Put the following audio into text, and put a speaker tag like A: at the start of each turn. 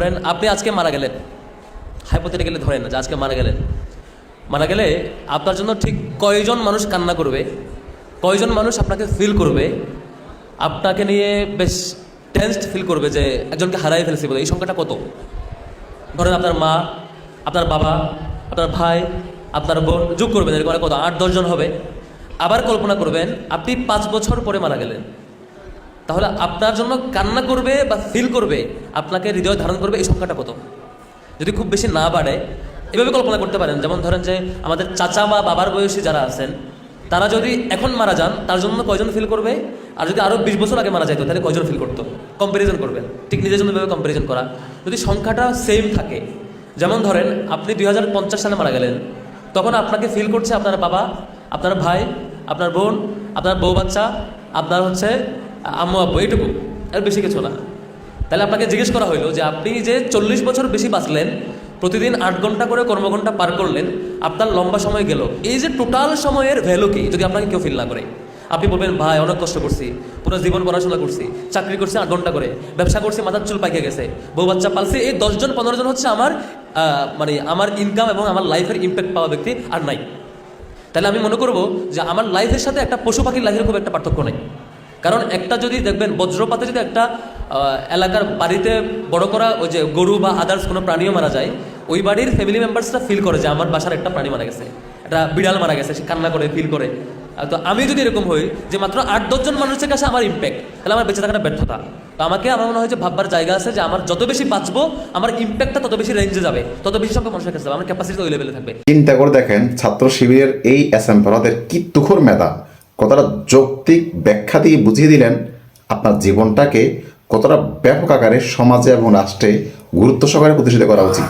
A: ধরেন আপনি আজকে মারা গেলেন, হাইপোথেটিক্যালি ধরেন না যে আজকে মারা গেলেন, মারা গেলে আপনার জন্য ঠিক কয়জন মানুষ কান্না করবে, কয়জন মানুষ আপনাকে ফিল করবে, আপনাকে নিয়ে বেশ টেন্সড ফিল করবে যে একজনকে হারাই ফেলছি বলে। এই সংখ্যাটা কত? ধরেন আপনার মা, আপনার বাবা, আপনার ভাই, আপনার বোন, যোগ করবেন, এরকম কত 8-10 জন হবে। আবার কল্পনা করবেন আপনি 5 বছর পরে মারা গেলেন, তাহলে আপনার জন্য কান্না করবে বা ফিল করবে, আপনাকে হৃদয় ধারণ করবে, এই সংখ্যাটা কত? যদি খুব বেশি না বাড়ে এভাবে কল্পনা করতে পারেন, যেমন ধরেন যে আমাদের চাচা বা বাবার বয়সী যারা আছেন তারা যদি এখন মারা যান তার জন্য কয়জন ফিল করবে, আর যদি আরও 20 বছর আগে মারা যেত তাহলে কয়জন ফিল করতো? কম্প্যারিজন করবেন, ঠিক নিজের জন্য এভাবে কম্প্যারিজন করা। যদি সংখ্যাটা সেম থাকে, যেমন ধরেন আপনি 2050 সালে মারা গেলেন, তখন আপনাকে ফিল করছে আপনার বাবা, আপনার ভাই, আপনার বোন, আপনার বউ বাচ্চা, আপনার হচ্ছে আম্মু আব্বু, এইটুকু, আর বেশি কিছু না। তাহলে আপনাকে জিজ্ঞেস করা হইলো যে আপনি যে 40 বছর বেশি বাঁচলেন, প্রতিদিন 8 ঘন্টা করে কর্মঘণ্টা পার করলেন, আপনার লম্বা সময় গেল, এই যে টোটাল সময়ের ভ্যালু কি যদি আপনাকে কেউ ফিল না করে? আপনি বলবেন ভাই অনেক কষ্ট করছি, পুরো জীবন পড়াশোনা করছি, চাকরি করছি 8 ঘন্টা করে, ব্যবসা করছি মাথার চুল পাইকে গেছে, বউ বাচ্চা পালছি, এই 10 জন 15 জন হচ্ছে আমার মানে আমার ইনকাম এবং আমার লাইফের ইম্প্যাক্ট পাওয়া ব্যক্তি, আর নাই। তাহলে আমি মনে করবো যে আমার লাইফের সাথে একটা পশু পাখির লাইফের খুব একটা পার্থক্য নেই। কারণ একটা যদি দেখবেন বজ্রপাতে যদি একটা এলাকার বাড়িতে বড় করা ওই যে গরু বা আদার্স কোনো প্রাণীও মারা যায়, ওই বাড়ির ফ্যামিলি মেম্বার্সরা ফিল করে যে আমার বাসার একটা প্রাণী মারা গেছে, একটা বিড়াল মারা গেছে, সে কান্না করে ফিল করে। তো আমি যদি এরকম হই যে মাত্র 8-10 জন মানুষের কাছে আমার ইম্প্যাক্ট, তাহলে আমার বেঁচে থাকাটা ব্যর্থতা। তো আমাকে আমার মনে হয় যে ভাববার জায়গা আছে যে আমার যত বেশি বাঁচবো আমার ইম্প্যাক্টটা তত বেশি রেঞ্জে যাবে, তত বেশি সংখ্যক মানুষের কাছে যাবে, আমার ক্যাপাসিটি ওই লেভেলে থাকবে।
B: চিন্তা করে দেখেন ছাত্র শিবিরের এই এসএম ফরহাদের কি তুখর মেধা, কতটা যৌক্তিক ব্যাখ্যা দিয়ে বুঝিয়ে দিলেন আপনার জীবনটাকে কতটা ব্যাপক আকারে সমাজে এবং রাষ্ট্রে গুরুত্ব সহকারে প্রতিষ্ঠিত করা উচিত।